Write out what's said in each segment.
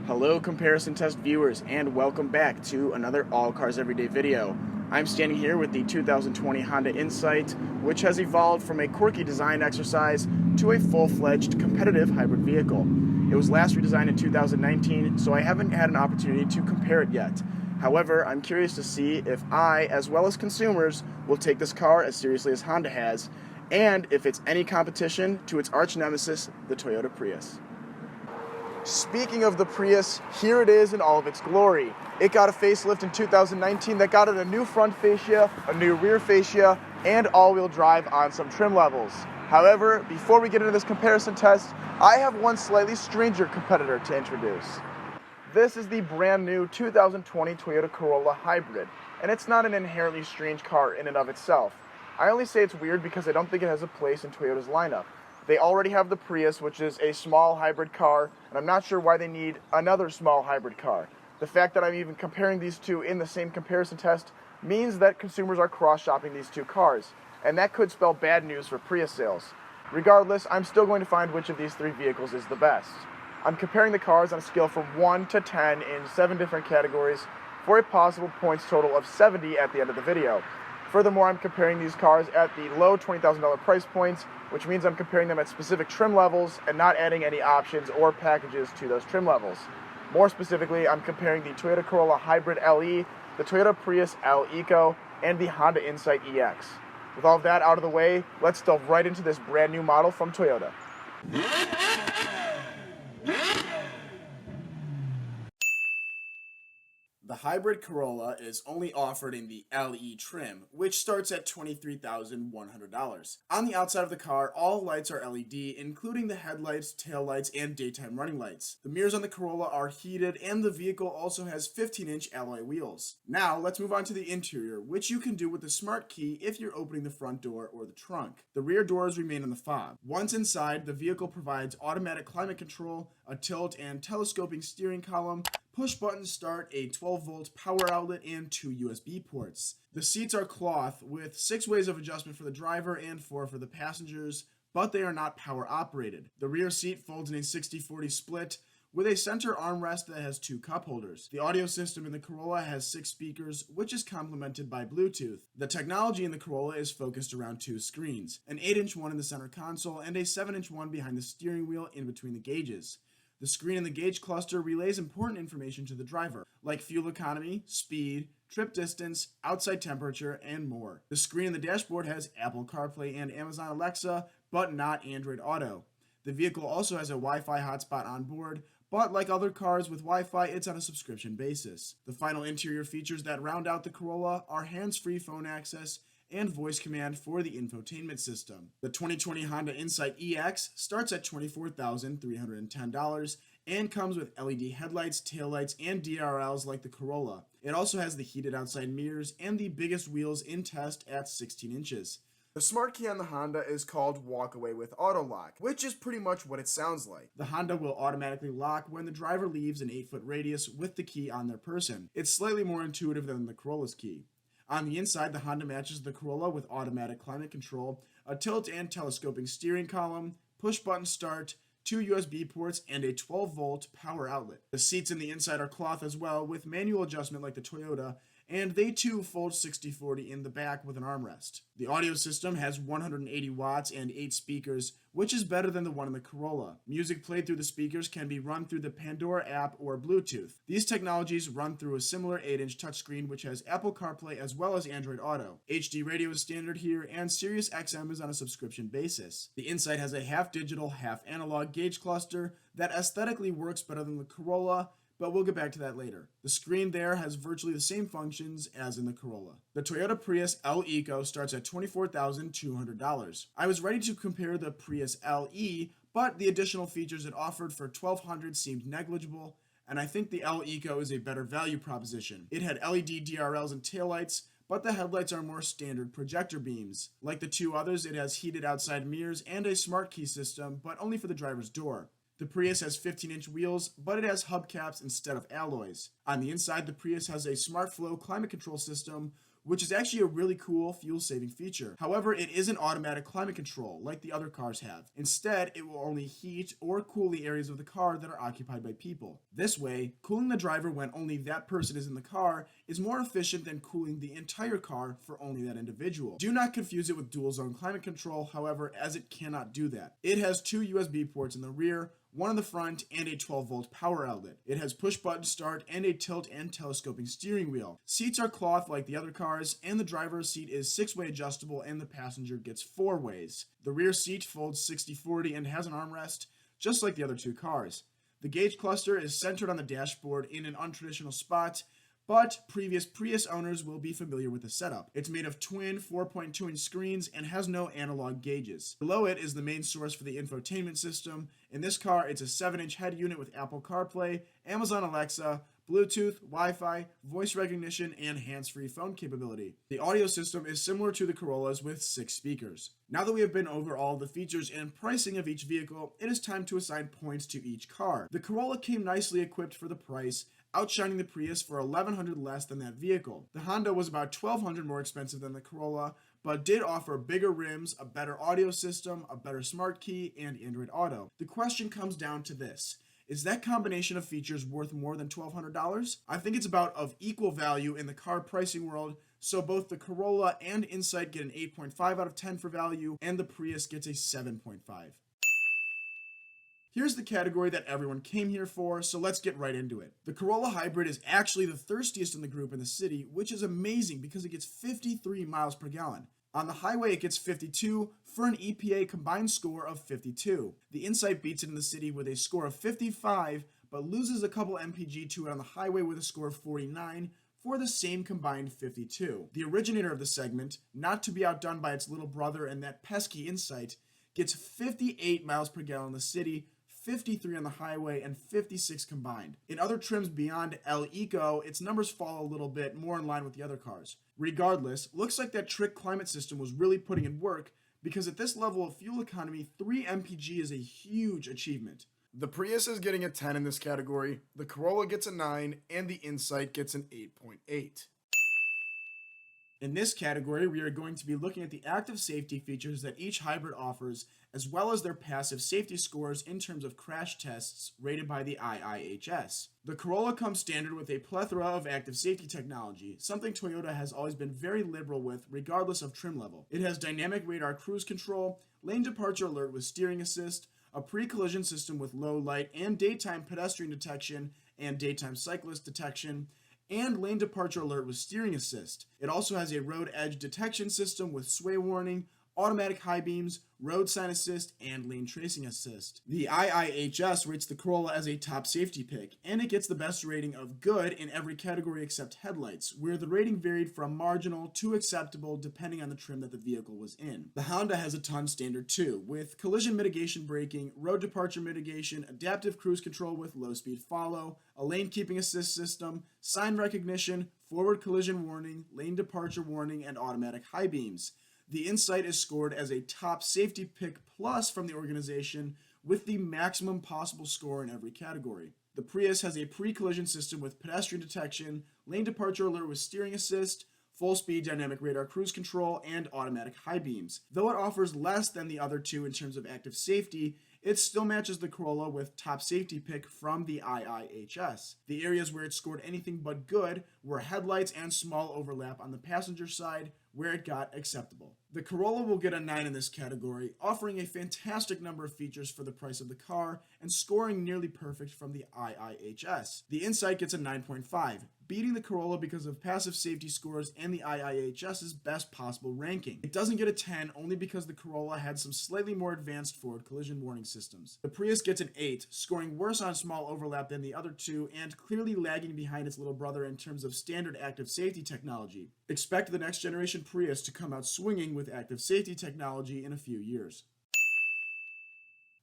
Hello comparison test viewers, and welcome back to another All Cars Everyday video. I'm standing here with the 2020 Honda Insight, which has evolved from a quirky design exercise to a full-fledged competitive hybrid vehicle. It was last redesigned in 2019, so I haven't had an opportunity to compare it yet. However, I'm curious to see if I, as well as consumers, will take this car as seriously as Honda has, and if it's any competition to its arch nemesis, the Toyota Prius. Speaking of the Prius, here it is in all of its glory. It got a facelift in 2019 that got it a new front fascia, a new rear fascia, and all-wheel drive on some trim levels. However, before we get into this comparison test, I have one slightly stranger competitor to introduce. This is the brand new 2020 Toyota Corolla Hybrid, and it's not an inherently strange car in and of itself. I only say it's weird because I don't think it has a place in Toyota's lineup. They already have the Prius, which is a small hybrid car, and I'm not sure why they need another small hybrid car. The fact that I'm even comparing these two in the same comparison test means that consumers are cross-shopping these two cars, and that could spell bad news for Prius sales. Regardless, I'm still going to find which of these three vehicles is the best. I'm comparing the cars on a scale from 1 to 10 in 7 different categories for a possible points total of 70 at the end of the video. Furthermore, I'm comparing these cars at the low $20,000 price points, which means I'm comparing them at specific trim levels and not adding any options or packages to those trim levels. More specifically, I'm comparing the Toyota Corolla Hybrid LE, the Toyota Prius L Eco, and the Honda Insight EX. With all of that out of the way, let's delve right into this brand new model from Toyota. The Hybrid Corolla is only offered in the LE trim, which starts at $23,100. On the outside of the car, all lights are LED, including the headlights, taillights, and daytime running lights. The mirrors on the Corolla are heated, and the vehicle also has 15-inch alloy wheels. Now, let's move on to the interior, which you can do with the smart key if you're opening the front door or the trunk. The rear doors remain on the fob. Once inside, the vehicle provides automatic climate control, a tilt and telescoping steering column, push-button start, a 12-volt power outlet, and 2 USB ports. The seats are cloth with 6 ways of adjustment for the driver and 4 for the passengers, but they are not power-operated. The rear seat folds in a 60-40 split with a center armrest that has 2 cup holders. The audio system in the Corolla has 6 speakers, which is complemented by Bluetooth. The technology in the Corolla is focused around 2 screens, an 8-inch one in the center console and a 7-inch one behind the steering wheel in between the gauges. The screen in the gauge cluster relays important information to the driver, like fuel economy, speed, trip distance, outside temperature, and more. The screen in the dashboard has Apple CarPlay and Amazon Alexa, but not Android Auto. The vehicle also has a Wi-Fi hotspot on board, but like other cars with Wi-Fi, it's on a subscription basis. The final interior features that round out the Corolla are hands-free phone access and voice command for the infotainment system. The 2020 Honda Insight EX starts at $24,310 and comes with LED headlights, taillights, and DRLs like the Corolla. It also has the heated outside mirrors and the biggest wheels in test at 16 inches. The smart key on the Honda is called Walk Away with Auto Lock, which is pretty much what it sounds like. The Honda will automatically lock when the driver leaves an 8-foot radius with the key on their person. It's slightly more intuitive than the Corolla's key. On the inside, the Honda matches the Corolla with automatic climate control, a tilt and telescoping steering column, push-button start, 2 USB ports, and a 12-volt power outlet. The seats in the inside are cloth as well, with manual adjustment like the Toyota, and they too fold 60-40 in the back with an armrest. The audio system has 180 watts and 8 speakers, which is better than the one in the Corolla. Music played through the speakers can be run through the Pandora app or Bluetooth. These technologies run through a similar 8-inch touchscreen which has Apple CarPlay as well as Android Auto. HD radio is standard here, and Sirius XM is on a subscription basis. The Insight has a half-digital, half-analog gauge cluster that aesthetically works better than the Corolla, but we'll get back to that later. The screen there has virtually the same functions as in the Corolla. The Toyota Prius L Eco starts at $24,200. I was ready to compare the Prius LE, but the additional features it offered for $1,200 seemed negligible, and I think the L Eco is a better value proposition. It had LED DRLs and taillights, but the headlights are more standard projector beams. Like the two others, it has heated outside mirrors and a smart key system, but only for the driver's door. The Prius has 15-inch wheels, but it has hubcaps instead of alloys. On the inside, the Prius has a SmartFlow climate control system which is actually a really cool fuel-saving feature. However, it isn't automatic climate control like the other cars have. Instead, it will only heat or cool the areas of the car that are occupied by people. This way, cooling the driver when only that person is in the car is more efficient than cooling the entire car for only that individual. Do not confuse it with dual zone climate control, however, as it cannot do that. It has two USB ports in the rear, one in the front, and a 12-volt power outlet. It has push-button start and a tilt and telescoping steering wheel. Seats are cloth like the other cars, and the driver's seat is 6-way adjustable and the passenger gets 4 ways. The rear seat folds 60-40 and has an armrest, just like the other two cars. The gauge cluster is centered on the dashboard in an untraditional spot, but previous Prius owners will be familiar with the setup. It's made of twin 4.2-inch screens and has no analog gauges. Below it is the main source for the infotainment system. In this car, it's a 7-inch head unit with Apple CarPlay, Amazon Alexa, Bluetooth, Wi-Fi, voice recognition, and hands-free phone capability. The audio system is similar to the Corollas with 6 speakers. Now that we have been over all the features and pricing of each vehicle, it is time to assign points to each car. The Corolla came nicely equipped for the price, outshining the Prius for $1,100 less than that vehicle. The Honda was about $1,200 more expensive than the Corolla, but did offer bigger rims, a better audio system, a better smart key, and Android Auto. The question comes down to this. Is that combination of features worth more than $1,200? I think it's about of equal value in the car pricing world, so both the Corolla and Insight get an 8.5 out of 10 for value, and the Prius gets a 7.5. Here's the category that everyone came here for, so let's get right into it. The Corolla Hybrid is actually the thirstiest in the group in the city, which is amazing because it gets 53 miles per gallon. On the highway, it gets 52 for an EPA combined score of 52. The Insight beats it in the city with a score of 55, but loses a couple MPG to it on the highway with a score of 49 for the same combined 52. The originator of the segment, not to be outdone by its little brother and that pesky Insight, gets 58 miles per gallon in the city, 53 on the highway, and 56 combined. In other trims beyond L Eco, its numbers fall a little bit more in line with the other cars. Regardless, looks like that trick climate system was really putting in work, because at this level of fuel economy, 3 MPG is a huge achievement. The Prius is getting a 10 in this category, the Corolla gets a 9, and the Insight gets an 8.8. In this category, we are going to be looking at the active safety features that each hybrid offers, as well as their passive safety scores in terms of crash tests rated by the IIHS. The Corolla comes standard with a plethora of active safety technology, something Toyota has always been very liberal with regardless of trim level. It has dynamic radar cruise control, lane departure alert with steering assist, a pre-collision system with low light and daytime pedestrian detection and daytime cyclist detection, and lane departure alert with steering assist. It also has a road edge detection system with sway warning, automatic high beams, road sign assist, and lane tracing assist. The IIHS rates the Corolla as a top safety pick, and it gets the best rating of good in every category except headlights, where the rating varied from marginal to acceptable depending on the trim that the vehicle was in. The Honda has a ton standard too, with collision mitigation braking, road departure mitigation, adaptive cruise control with low speed follow, a lane keeping assist system, sign recognition, forward collision warning, lane departure warning, and automatic high beams. The Insight is scored as a top safety pick plus from the organization with the maximum possible score in every category. The Prius has a pre-collision system with pedestrian detection, lane departure alert with steering assist, full speed dynamic radar cruise control, and automatic high beams. Though it offers less than the other two in terms of active safety, it still matches the Corolla with top safety pick from the IIHS. The areas where it scored anything but good were headlights and small overlap on the passenger side, where it got acceptable. The Corolla will get a 9 in this category, offering a fantastic number of features for the price of the car and scoring nearly perfect from the IIHS. The Insight gets a 9.5, beating the Corolla because of passive safety scores and the IIHS's best possible ranking. It doesn't get a 10 only because the Corolla had some slightly more advanced forward collision warning systems. The Prius gets an 8, scoring worse on small overlap than the other two and clearly lagging behind its little brother in terms of standard active safety technology. Expect the next generation Prius to come out swinging with active safety technology in a few years.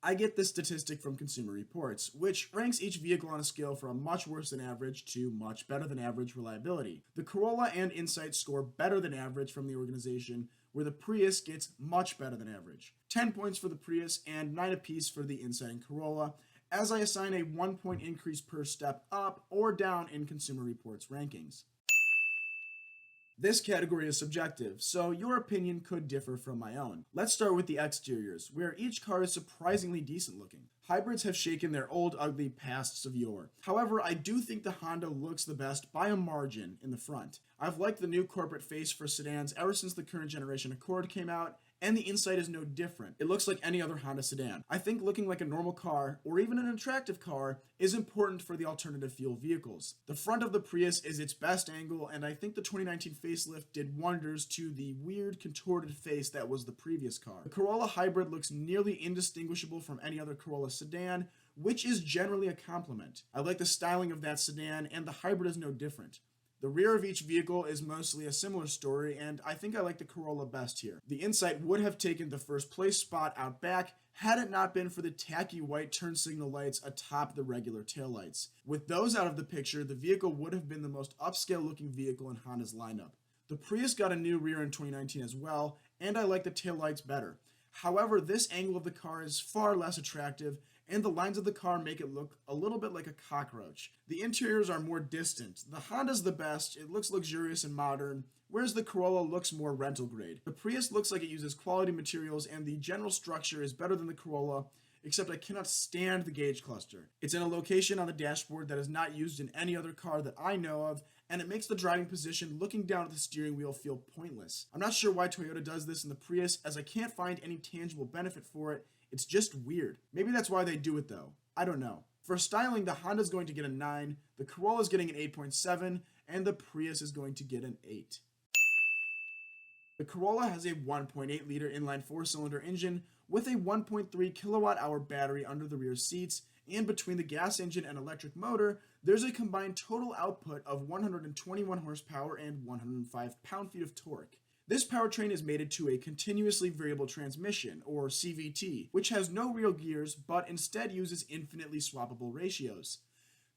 I get this statistic from Consumer Reports, which ranks each vehicle on a scale from much worse than average to much better than average reliability. The Corolla and Insight score better than average from the organization, where the Prius gets much better than average. 10 points for the Prius and 9 apiece for the Insight and Corolla, as I assign a 1 point increase per step up or down in Consumer Reports rankings. This category is subjective, so your opinion could differ from my own. Let's start with the exteriors, where each car is surprisingly decent looking. Hybrids have shaken their old ugly pasts of yore. However, I do think the Honda looks the best by a margin in the front. I've liked the new corporate face for sedans ever since the current generation Accord came out, and the inside is no different. It looks like any other Honda sedan. I think looking like a normal car, or even an attractive car, is important for the alternative fuel vehicles. The front of the Prius is its best angle, and I think the 2019 facelift did wonders to the weird contorted face that was the previous car. The Corolla Hybrid looks nearly indistinguishable from any other Corolla sedan, which is generally a compliment. I like the styling of that sedan, and the Hybrid is no different. The rear of each vehicle is mostly a similar story, and I think I like the Corolla best here. The Insight would have taken the first place spot out back had it not been for the tacky white turn signal lights atop the regular taillights. With those out of the picture, the vehicle would have been the most upscale looking vehicle in Honda's lineup. The Prius got a new rear in 2019 as well, and I like the taillights better. However, this angle of the car is far less attractive, and the lines of the car make it look a little bit like a cockroach. The interiors are more distant. The Honda's the best, it looks luxurious and modern, whereas the Corolla looks more rental grade. The Prius looks like it uses quality materials, and the general structure is better than the Corolla, except I cannot stand the gauge cluster. It's in a location on the dashboard that is not used in any other car that I know of, and it makes the driving position looking down at the steering wheel feel pointless. I'm not sure why Toyota does this in the Prius, as I can't find any tangible benefit for it. It's just weird. Maybe that's why they do it though. I don't know. For styling, the Honda's going to get a 9, the Corolla's getting an 8.7, and the Prius is going to get an 8. The Corolla has a 1.8 liter inline 4-cylinder engine with a 1.3 kilowatt hour battery under the rear seats, and between the gas engine and electric motor, there's a combined total output of 121 horsepower and 105 pound-feet of torque. This powertrain is mated to a continuously variable transmission, or CVT, which has no real gears but instead uses infinitely swappable ratios.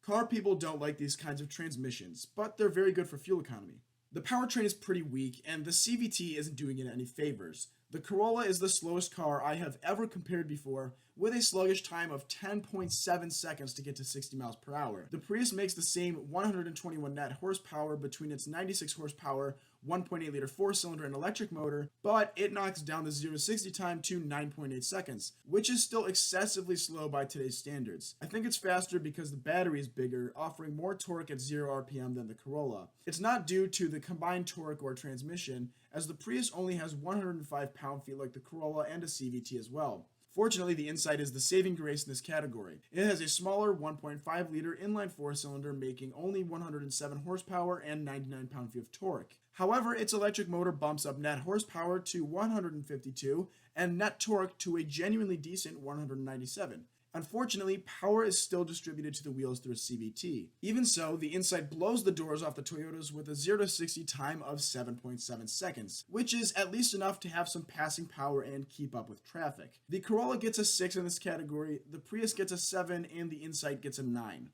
Car people don't like these kinds of transmissions, but they're very good for fuel economy. The powertrain is pretty weak, and the CVT isn't doing it any favors. The Corolla is the slowest car I have ever compared before, with a sluggish time of 10.7 seconds to get to 60 miles per hour. The Prius makes the same 121 net horsepower between its 96 horsepower, 1.8 liter 4-cylinder and electric motor, but it knocks down the 0-60 time to 9.8 seconds, which is still excessively slow by today's standards. I think it's faster because the battery is bigger, offering more torque at 0 RPM than the Corolla. It's not due to the combined torque or transmission, as the Prius only has 105 pound-feet like the Corolla and a CVT as well. Fortunately, the Insight is the saving grace in this category. It has a smaller 1.5 liter inline 4-cylinder making only 107 horsepower and 99 pound-feet of torque. However, its electric motor bumps up net horsepower to 152 and net torque to a genuinely decent 197. Unfortunately, power is still distributed to the wheels through a CVT. Even so, the Insight blows the doors off the Toyotas with a 0-60 time of 7.7 seconds, which is at least enough to have some passing power and keep up with traffic. The Corolla gets a 6 in this category, the Prius gets a 7, and the Insight gets a 9.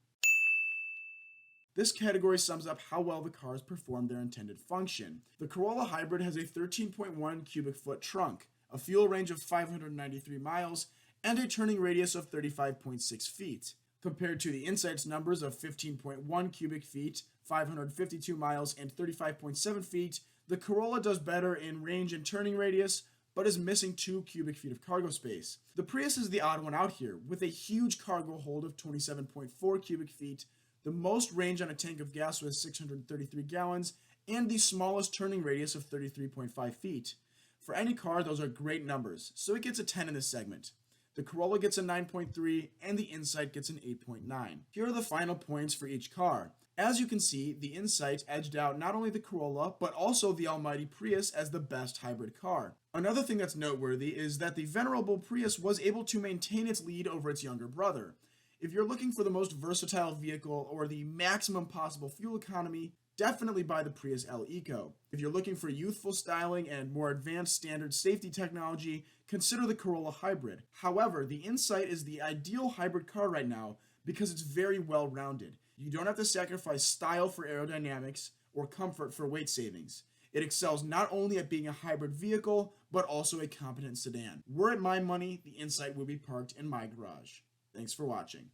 This category sums up how well the cars perform their intended function. The Corolla Hybrid has a 13.1 cubic foot trunk, a fuel range of 593 miles, and a turning radius of 35.6 feet. Compared to the Insight's numbers of 15.1 cubic feet, 552 miles, and 35.7 feet, the Corolla does better in range and turning radius, but is missing 2 cubic feet of cargo space. The Prius is the odd one out here, with a huge cargo hold of 27.4 cubic feet, the most range on a tank of gas with 633 gallons, and the smallest turning radius of 33.5 feet. For any car, those are great numbers, so it gets a 10 in this segment. The Corolla gets a 9.3, and the Insight gets an 8.9. Here are the final points for each car. As you can see, the Insight edged out not only the Corolla, but also the almighty Prius as the best hybrid car. Another thing that's noteworthy is that the venerable Prius was able to maintain its lead over its younger brother. If you're looking for the most versatile vehicle or the maximum possible fuel economy, definitely buy the Prius L Eco. If you're looking for youthful styling and more advanced standard safety technology, consider the Corolla Hybrid. However, the Insight is the ideal hybrid car right now because it's very well rounded. You don't have to sacrifice style for aerodynamics or comfort for weight savings. It excels not only at being a hybrid vehicle, but also a competent sedan. Were it my money, the Insight would be parked in my garage. Thanks for watching.